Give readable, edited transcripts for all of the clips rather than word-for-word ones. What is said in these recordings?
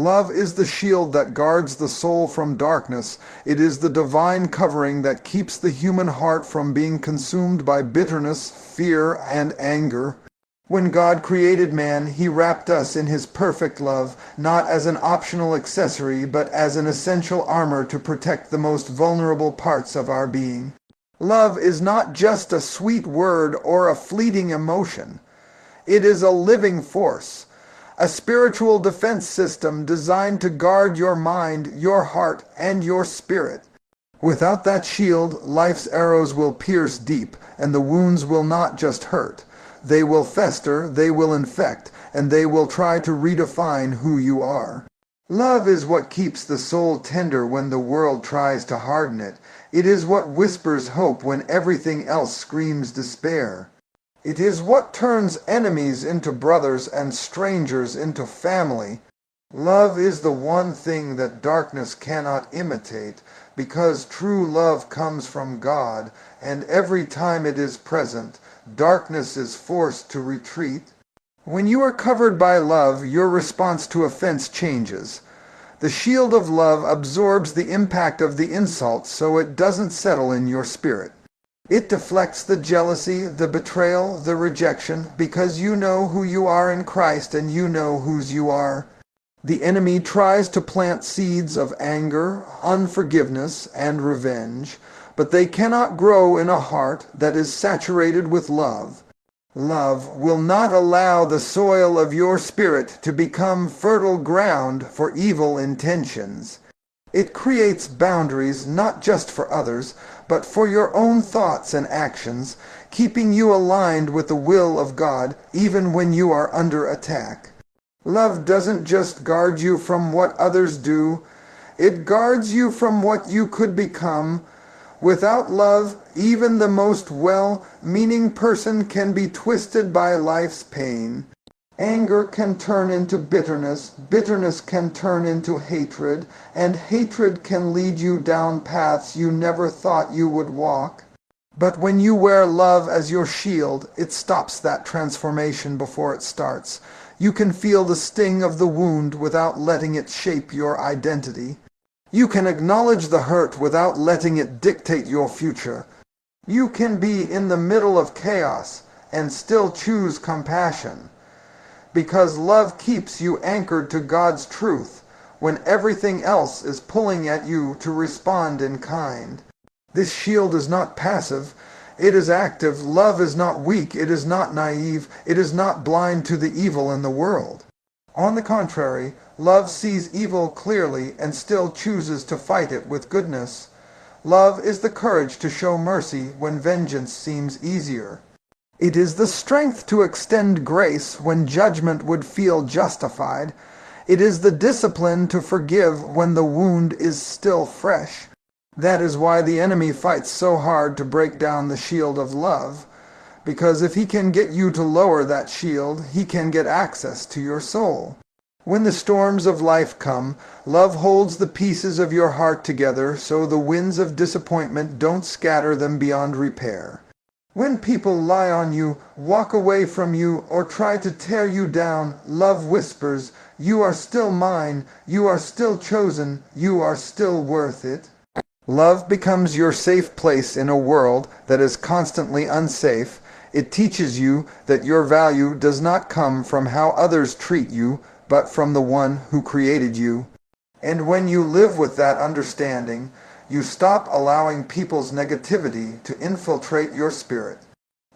Love is the shield that guards the soul from darkness. It is the divine covering that keeps the human heart from being consumed by bitterness, fear, and anger. When God created man, he wrapped us in his perfect love, not as an optional accessory, but as an essential armor to protect the most vulnerable parts of our being. Love is not just a sweet word or a fleeting emotion. It is a living force, a spiritual defense system designed to guard your mind, your heart, and your spirit. Without that shield, life's arrows will pierce deep, and the wounds will not just hurt. They will fester, they will infect, and they will try to redefine who you are. Love is what keeps the soul tender when the world tries to harden it. It is what whispers hope when everything else screams despair. It is what turns enemies into brothers and strangers into family. Love is the one thing that darkness cannot imitate, because true love comes from God, and every time it is present, darkness is forced to retreat. When you are covered by love, your response to offense changes. The shield of love absorbs the impact of the insult so it doesn't settle in your spirit. It deflects the jealousy, the betrayal, the rejection, because you know who you are in Christ and you know whose you are. The enemy tries to plant seeds of anger, unforgiveness, and revenge, but they cannot grow in a heart that is saturated with love. Love will not allow the soil of your spirit to become fertile ground for evil intentions. It creates boundaries not just for others, but for your own thoughts and actions, keeping you aligned with the will of God even when you are under attack. Love doesn't just guard you from what others do, it guards you from what you could become. Without love, even the most well-meaning person can be twisted by life's pain. Anger can turn into bitterness, bitterness can turn into hatred, and hatred can lead you down paths you never thought you would walk. But when you wear love as your shield, it stops that transformation before it starts. You can feel the sting of the wound without letting it shape your identity. You can acknowledge the hurt without letting it dictate your future. You can be in the middle of chaos and still choose compassion. Because love keeps you anchored to God's truth when everything else is pulling at you to respond in kind. This shield is not passive, it is active. Love is not weak, it is not naive, it is not blind to the evil in the world. On the contrary, love sees evil clearly and still chooses to fight it with goodness. Love is the courage to show mercy when vengeance seems easier. It is the strength to extend grace when judgment would feel justified. It is the discipline to forgive when the wound is still fresh. That is why the enemy fights so hard to break down the shield of love, because if he can get you to lower that shield, he can get access to your soul. When the storms of life come, love holds the pieces of your heart together so the winds of disappointment don't scatter them beyond repair. When people lie on you, walk away from you, or try to tear you down, love whispers, "You are still mine, you are still chosen, you are still worth it." Love becomes your safe place in a world that is constantly unsafe. It teaches you that your value does not come from how others treat you, but from the one who created you. And when you live with that understanding, you stop allowing people's negativity to infiltrate your spirit.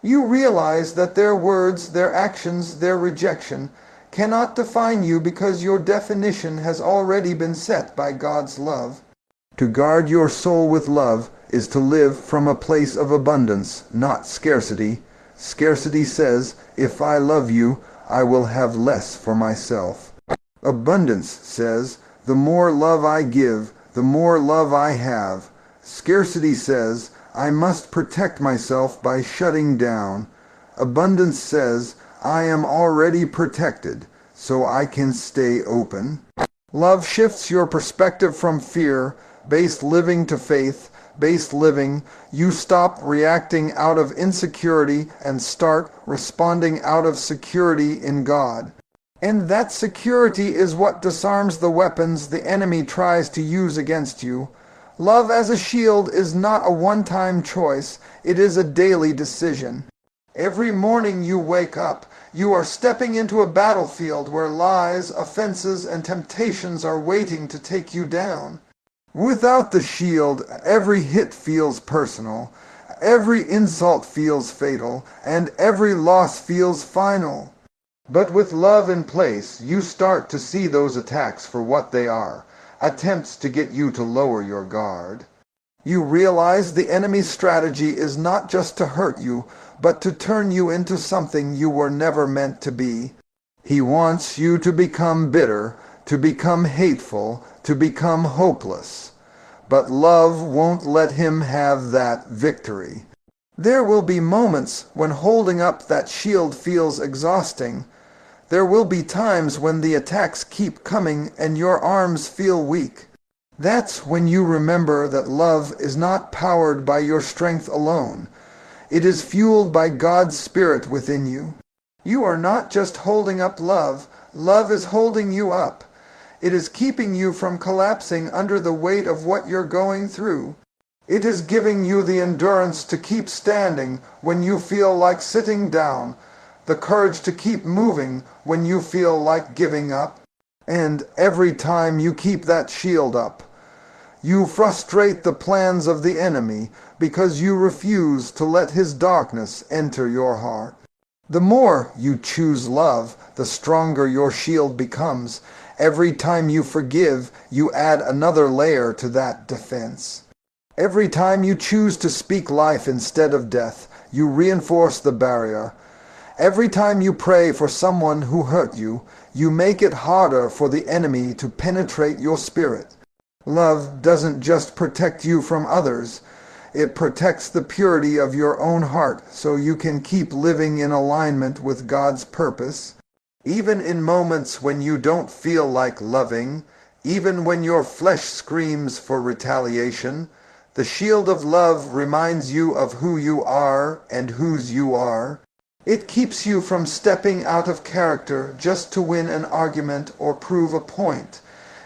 You realize that their words, their actions, their rejection cannot define you because your definition has already been set by God's love. To guard your soul with love is to live from a place of abundance, not scarcity. Scarcity says, "If I love you, I will have less for myself." Abundance says, "The more love I give, the more love I have." Scarcity says, "I must protect myself by shutting down." Abundance says, "I am already protected, so I can stay open." Love shifts your perspective from fear-based living to faith-based living. You stop reacting out of insecurity and start responding out of security in God. And that security is what disarms the weapons the enemy tries to use against you. Love as a shield is not a one-time choice, it is a daily decision. Every morning you wake up, you are stepping into a battlefield where lies, offenses, and temptations are waiting to take you down. Without the shield, every hit feels personal, every insult feels fatal, and every loss feels final. But with love in place, you start to see those attacks for what they are, attempts to get you to lower your guard. You realize the enemy's strategy is not just to hurt you, but to turn you into something you were never meant to be. He wants you to become bitter, to become hateful, to become hopeless. But love won't let him have that victory. There will be moments when holding up that shield feels exhausting. There will be times when the attacks keep coming and your arms feel weak. That's when you remember that love is not powered by your strength alone. It is fueled by God's Spirit within you. You are not just holding up love, love is holding you up. It is keeping you from collapsing under the weight of what you're going through. It is giving you the endurance to keep standing when you feel like sitting down, the courage to keep moving when you feel like giving up. And every time you keep that shield up, you frustrate the plans of the enemy because you refuse to let his darkness enter your heart. The more you choose love, the stronger your shield becomes. Every time you forgive, you add another layer to that defense. Every time you choose to speak life instead of death, you reinforce the barrier. Every time you pray for someone who hurt you, you make it harder for the enemy to penetrate your spirit. Love doesn't just protect you from others, it protects the purity of your own heart so you can keep living in alignment with God's purpose. Even in moments when you don't feel like loving, even when your flesh screams for retaliation, the shield of love reminds you of who you are and whose you are. It keeps you from stepping out of character just to win an argument or prove a point.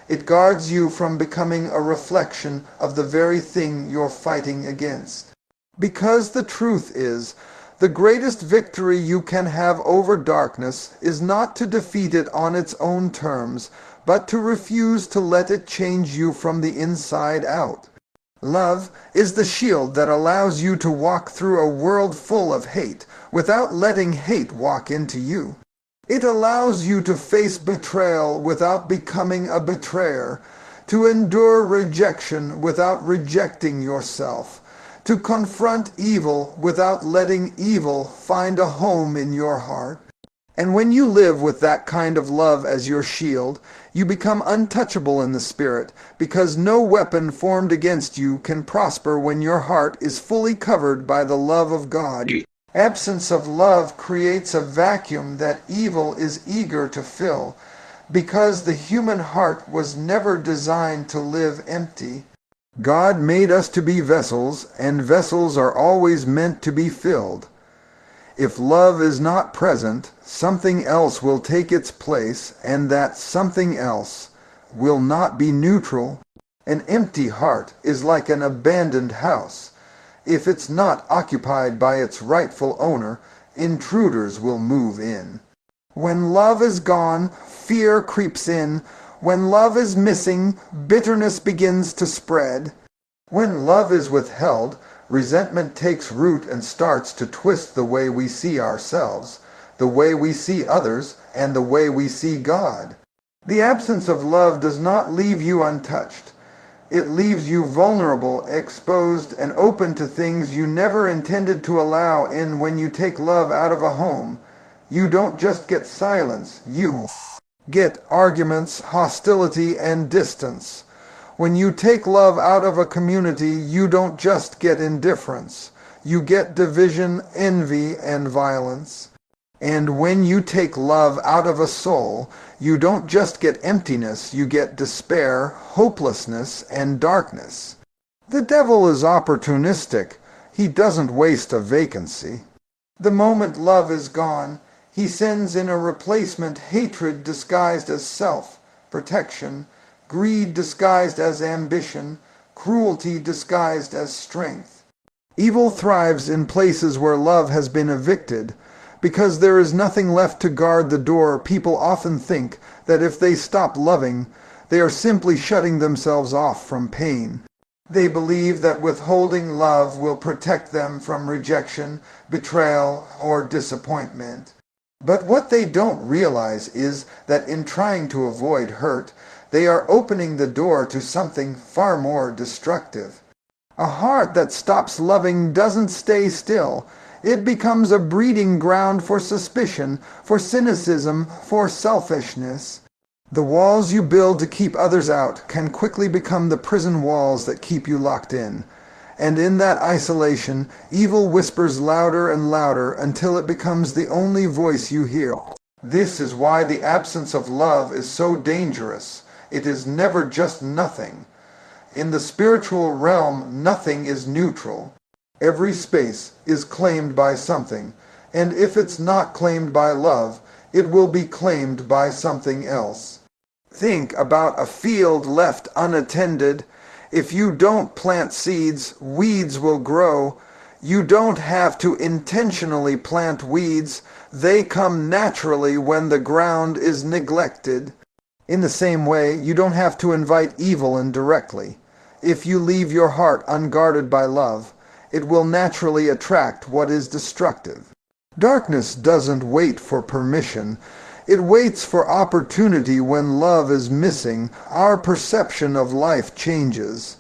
It guards you from becoming a reflection of the very thing you're fighting against. Because the truth is, the greatest victory you can have over darkness is not to defeat it on its own terms, but to refuse to let it change you from the inside out. Love is the shield that allows you to walk through a world full of hate without letting hate walk into you. It allows you to face betrayal without becoming a betrayer, to endure rejection without rejecting yourself, to confront evil without letting evil find a home in your heart. And when you live with that kind of love as your shield, you become untouchable in the spirit, because no weapon formed against you can prosper when your heart is fully covered by the love of God. Absence of love creates a vacuum that evil is eager to fill, because the human heart was never designed to live empty. God made us to be vessels, and vessels are always meant to be filled. If love is not present, something else will take its place, and that something else will not be neutral. An empty heart is like an abandoned house. If it's not occupied by its rightful owner, intruders will move in. When love is gone, fear creeps in. When love is missing, bitterness begins to spread. When love is withheld, resentment takes root and starts to twist the way we see ourselves, the way we see others, and the way we see God. The absence of love does not leave you untouched. It leaves you vulnerable, exposed, and open to things you never intended to allow in. When you take love out of a home, you don't just get silence, you get arguments, hostility, and distance. When you take love out of a community, you don't just get indifference. You get division, envy, and violence. And when you take love out of a soul, you don't just get emptiness, you get despair, hopelessness, and darkness. The devil is opportunistic. He doesn't waste a vacancy. The moment love is gone, He sends in a replacement hatred disguised as self-protection, greed disguised as ambition, cruelty disguised as strength. Evil thrives in places where love has been evicted. Because there is nothing left to guard the door, people often think that if they stop loving, they are simply shutting themselves off from pain. They believe that withholding love will protect them from rejection, betrayal, or disappointment. But what they don't realize is that in trying to avoid hurt, they are opening the door to something far more destructive. A heart that stops loving doesn't stay still. It becomes a breeding ground for suspicion, for cynicism, for selfishness. The walls you build to keep others out can quickly become the prison walls that keep you locked in. And in that isolation, evil whispers louder and louder until it becomes the only voice you hear. This is why the absence of love is so dangerous. It is never just nothing. In the spiritual realm, nothing is neutral. Every space is claimed by something, and if it's not claimed by love, it will be claimed by something else. Think about a field left unattended. If you don't plant seeds, weeds will grow. You don't have to intentionally plant weeds. They come naturally when the ground is neglected. In the same way, you don't have to invite evil in directly. If you leave your heart unguarded by love, it will naturally attract what is destructive. Darkness doesn't wait for permission. It waits for opportunity. When love is missing, our perception of life changes.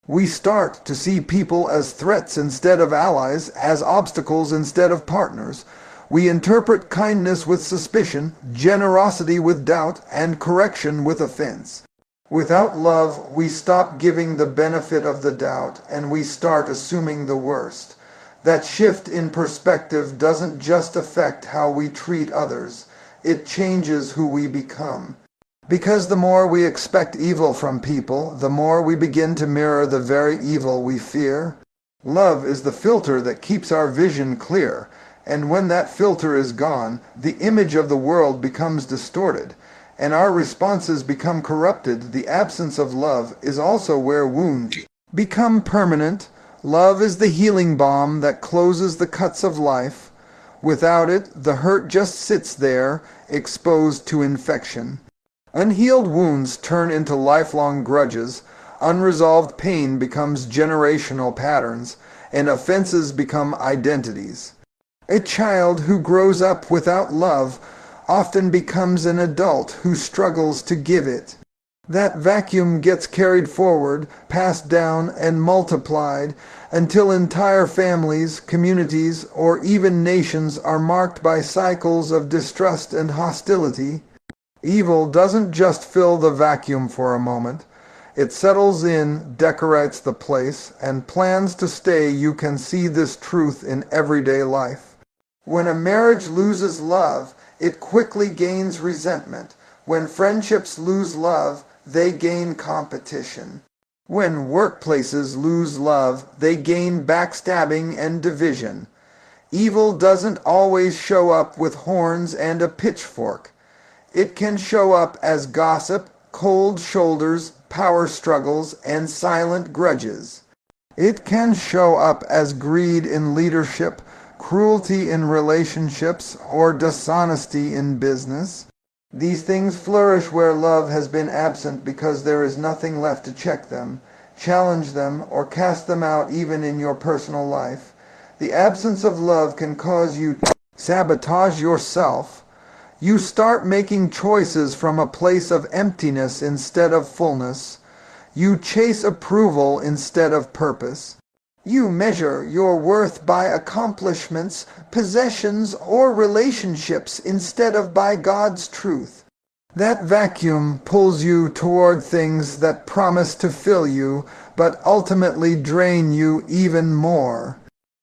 We start to see people as threats instead of allies, as obstacles instead of partners. We interpret kindness with suspicion, generosity with doubt, and correction with offense. Without love, we stop giving the benefit of the doubt, and we start assuming the worst. That shift in perspective doesn't just affect how we treat others. It changes who we become. Because the more we expect evil from people, the more we begin to mirror the very evil we fear. Love is the filter that keeps our vision clear, and when that filter is gone, the image of the world becomes distorted, and our responses become corrupted. The absence of love is also where wounds become permanent. Love is the healing balm that closes the cuts of life. Without it, the hurt just sits there, exposed to infection. Unhealed wounds turn into lifelong grudges, unresolved pain becomes generational patterns, and offenses become identities. A child who grows up without love often becomes an adult who struggles to give it. That vacuum gets carried forward, passed down, and multiplied until entire families, communities, or even nations are marked by cycles of distrust and hostility. Evil doesn't just fill the vacuum for a moment. It settles in, decorates the place, and plans to stay. You can see this truth in everyday life. When a marriage loses love, it quickly gains resentment. When friendships lose love, they gain competition. When workplaces lose love, they gain backstabbing and division. Evil doesn't always show up with horns and a pitchfork. It can show up as gossip, cold shoulders, power struggles, and silent grudges. It can show up as greed in leadership, cruelty in relationships, or dishonesty in business. These things flourish where love has been absent because there is nothing left to check them, challenge them, or cast them out even in your personal life. The absence of love can cause you to sabotage yourself. You start making choices from a place of emptiness instead of fullness. You chase approval instead of purpose. You measure your worth by accomplishments, possessions, or relationships instead of by God's truth. That vacuum pulls you toward things that promise to fill you, but ultimately drain you even more.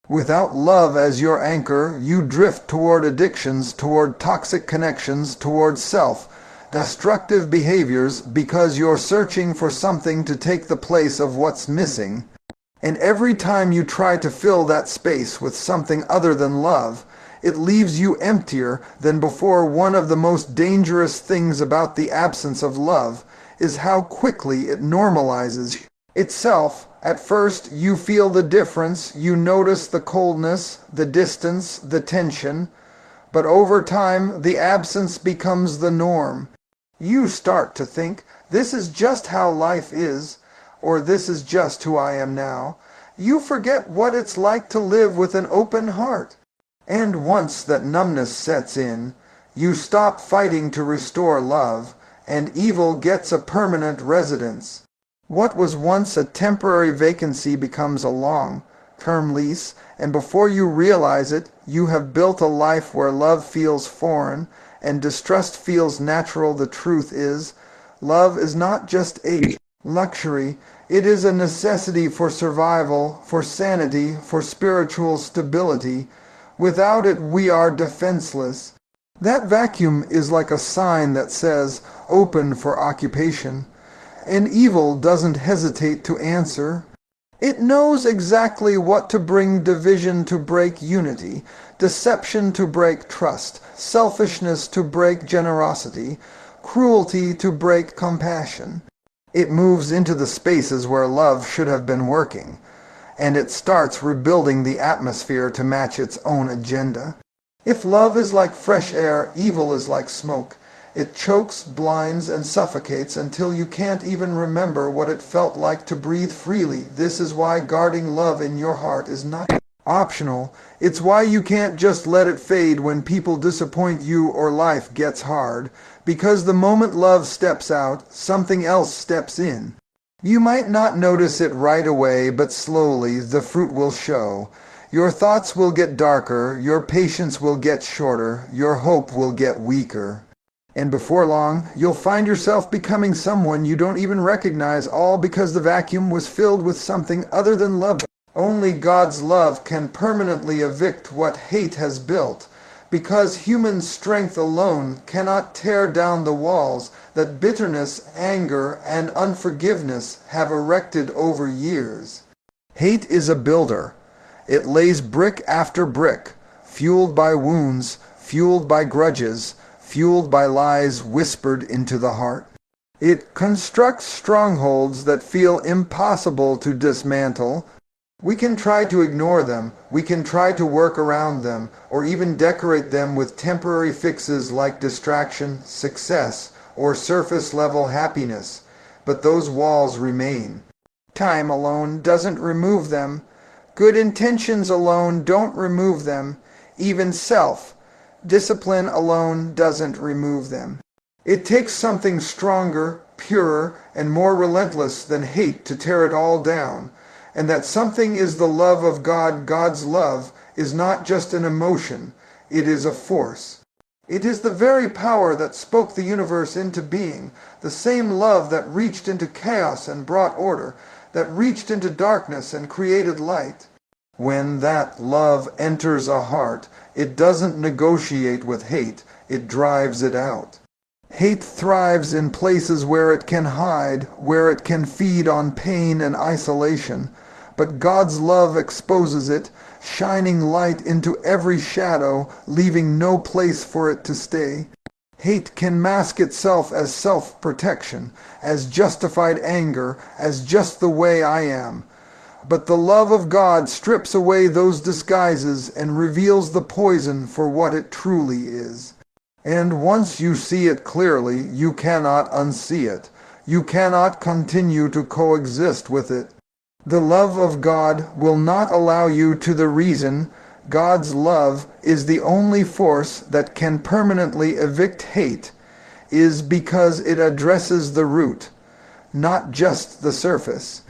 Without love as your anchor, you drift toward addictions, toward toxic connections, toward self-destructive behaviors because you're searching for something to take the place of what's missing. And every time you try to fill that space with something other than love, It leaves you emptier than before. One of the most dangerous things about the absence of love is how quickly it normalizes itself. At first, you feel the difference, you notice the coldness, the distance, the tension, but over time, the absence becomes the norm. You start to think, this is just how life is, or this is just who I am now. You forget what it's like to live with an open heart. And once that numbness sets in, you stop fighting to restore love, and evil gets a permanent residence. What was once a temporary vacancy becomes a long-term lease, and before you realize it, you have built a life where love feels foreign and distrust feels natural. The truth is, love is not just a luxury, it is a necessity for survival, for sanity, for spiritual stability. Without it, we are defenseless. That vacuum is like a sign that says, open for occupation. And evil doesn't hesitate to answer. It knows exactly what to bring: division to break unity, deception to break trust, selfishness to break generosity, cruelty to break compassion. It moves into the spaces where love should have been working, and it starts rebuilding the atmosphere to match its own agenda. If love is like fresh air, evil is like smoke. It chokes, blinds, and suffocates until you can't even remember what it felt like to breathe freely. This is why guarding love in your heart is not optional. It's why you can't just let it fade when people disappoint you or life gets hard. Because the moment love steps out, something else steps in. You might not notice it right away, but slowly the fruit will show. Your thoughts will get darker, your patience will get shorter, your hope will get weaker. And before long, you'll find yourself becoming someone you don't even recognize, all because the vacuum was filled with something other than love. Only God's love can permanently evict what hate has built, because human strength alone cannot tear down the walls that bitterness, anger, and unforgiveness have erected over years. Hate is a builder. It lays brick after brick, fueled by wounds, fueled by grudges, fueled by lies whispered into the heart. It constructs strongholds that feel impossible to dismantle. We can try to ignore them, we can try to work around them, or even decorate them with temporary fixes like distraction, success, or surface-level happiness, but those walls remain. Time alone doesn't remove them. Good intentions alone don't remove them. Even self-discipline alone doesn't remove them. It takes something stronger, purer, and more relentless than hate to tear it all down. And that something is the love of God. God's love is not just an emotion, it is a force. It is the very power that spoke the universe into being, the same love that reached into chaos and brought order, that reached into darkness and created light. When that love enters a heart, it doesn't negotiate with hate, it drives it out. Hate thrives in places where it can hide, where it can feed on pain and isolation. But God's love exposes it, shining light into every shadow, leaving no place for it to stay. Hate can mask itself as self-protection, as justified anger, as just the way I am. But the love of God strips away those disguises and reveals the poison for what it truly is. And once you see it clearly, you cannot unsee it. You cannot continue to coexist with it. The love of God will not allow you to the reason. God's love is the only force that can permanently evict hate, is because it addresses the root, not just the surface.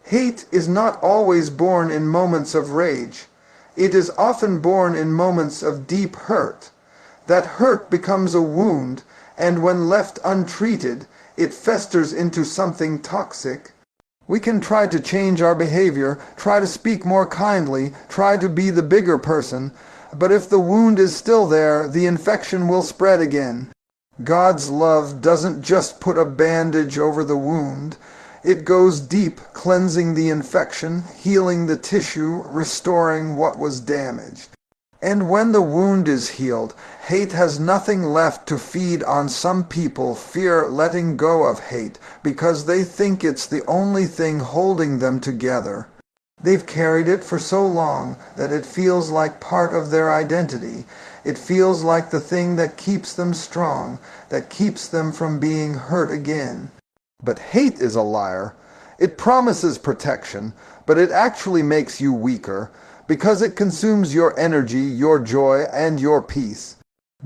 Hate is not always born in moments of rage. It is often born in moments of deep hurt. That hurt becomes a wound, and when left untreated, it festers into something toxic. We can try to change our behavior, try to speak more kindly, try to be the bigger person, but if the wound is still there, the infection will spread again. God's love doesn't just put a bandage over the wound. It goes deep, cleansing the infection, healing the tissue, restoring what was damaged. And when the wound is healed, hate has nothing left to feed on. Some people fear letting go of hate because they think it's the only thing holding them together. They've carried it for so long that it feels like part of their identity. It feels like the thing that keeps them strong, that keeps them from being hurt again. But hate is a liar. It promises protection, but it actually makes you weaker, because it consumes your energy, your joy, and your peace.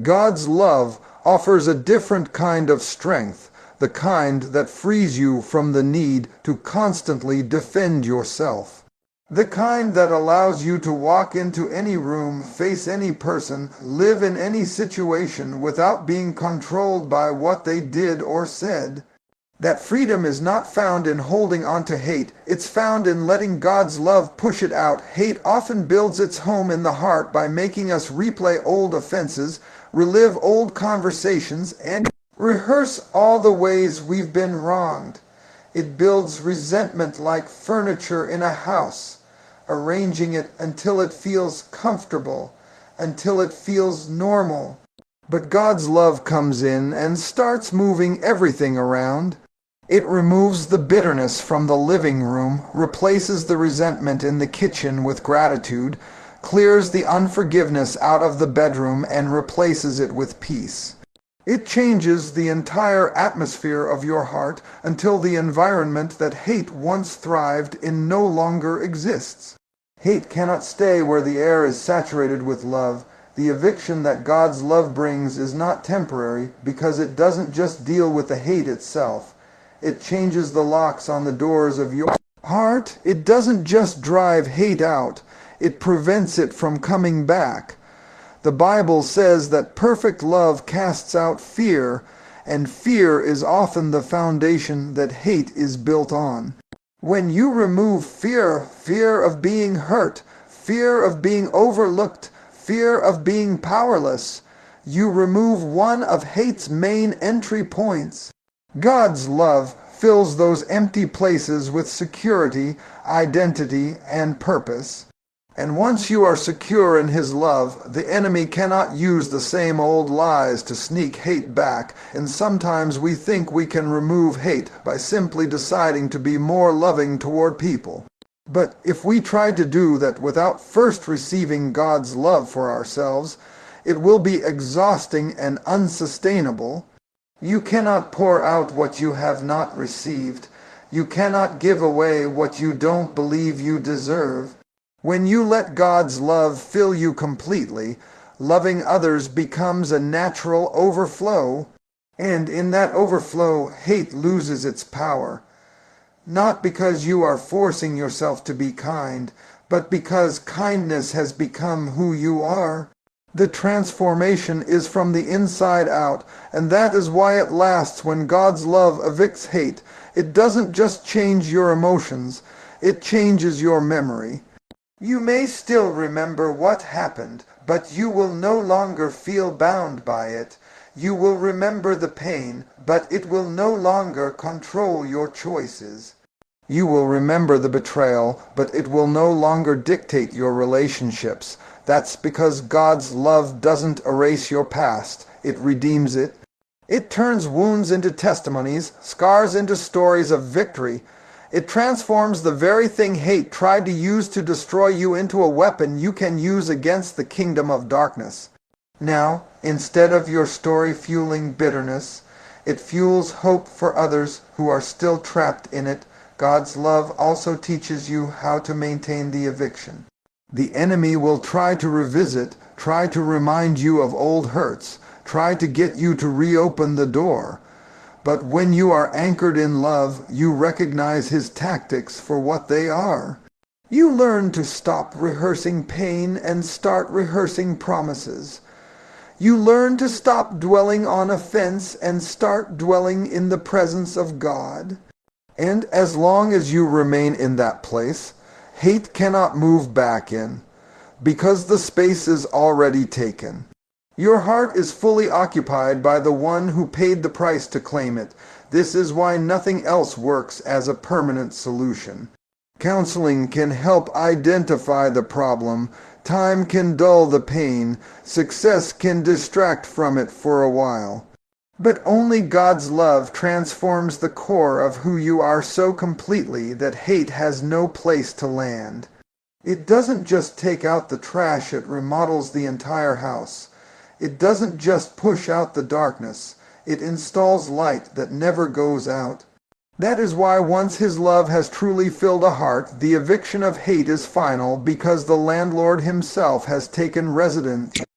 God's love offers a different kind of strength, the kind that frees you from the need to constantly defend yourself. The kind that allows you to walk into any room, face any person, live in any situation without being controlled by what they did or said. That freedom is not found in holding on to hate. It's found in letting God's love push it out. Hate often builds its home in the heart by making us replay old offenses, relive old conversations, and rehearse all the ways we've been wronged. It builds resentment like furniture in a house, arranging it until it feels comfortable, until it feels normal. But God's love comes in and starts moving everything around. It removes the bitterness from the living room, replaces the resentment in the kitchen with gratitude, clears the unforgiveness out of the bedroom, and replaces it with peace. It changes the entire atmosphere of your heart until the environment that hate once thrived in no longer exists. Hate cannot stay where the air is saturated with love. The eviction that God's love brings is not temporary because it doesn't just deal with the hate itself. It changes the locks on the doors of your heart. It doesn't just drive hate out. It prevents it from coming back. The Bible says that perfect love casts out fear, and fear is often the foundation that hate is built on. When you remove fear, fear of being hurt, fear of being overlooked, fear of being powerless, you remove one of hate's main entry points. God's love fills those empty places with security, identity, and purpose. And once you are secure in His love, the enemy cannot use the same old lies to sneak hate back, and sometimes we think we can remove hate by simply deciding to be more loving toward people. But if we try to do that without first receiving God's love for ourselves, it will be exhausting and unsustainable. You cannot pour out what you have not received. You cannot give away what you don't believe you deserve. When you let God's love fill you completely, loving others becomes a natural overflow, and in that overflow, hate loses its power. Not because you are forcing yourself to be kind, but because kindness has become who you are. The transformation is from the inside out, and that is why it lasts. When God's love evicts hate, it doesn't just change your emotions, it changes your memory. You may still remember what happened, but you will no longer feel bound by it. You will remember the pain, but it will no longer control your choices. You will remember the betrayal, but it will no longer dictate your relationships. That's because God's love doesn't erase your past. It redeems it. It turns wounds into testimonies, scars into stories of victory. It transforms the very thing hate tried to use to destroy you into a weapon you can use against the kingdom of darkness. Now, instead of your story fueling bitterness, it fuels hope for others who are still trapped in it. God's love also teaches you how to maintain the eviction. The enemy will try to revisit, try to remind you of old hurts, try to get you to reopen the door. But when you are anchored in love, you recognize his tactics for what they are. You learn to stop rehearsing pain and start rehearsing promises. You learn to stop dwelling on offense and start dwelling in the presence of God. And as long as you remain in that place, hate cannot move back in, because the space is already taken. Your heart is fully occupied by the one who paid the price to claim it. This is why nothing else works as a permanent solution. Counseling can help identify the problem, time can dull the pain, success can distract from it for a while. But only God's love transforms the core of who you are so completely that hate has no place to land. It doesn't just take out the trash, it remodels the entire house. It doesn't just push out the darkness, it installs light that never goes out. That is why once His love has truly filled a heart, the eviction of hate is final because the landlord himself has taken residence.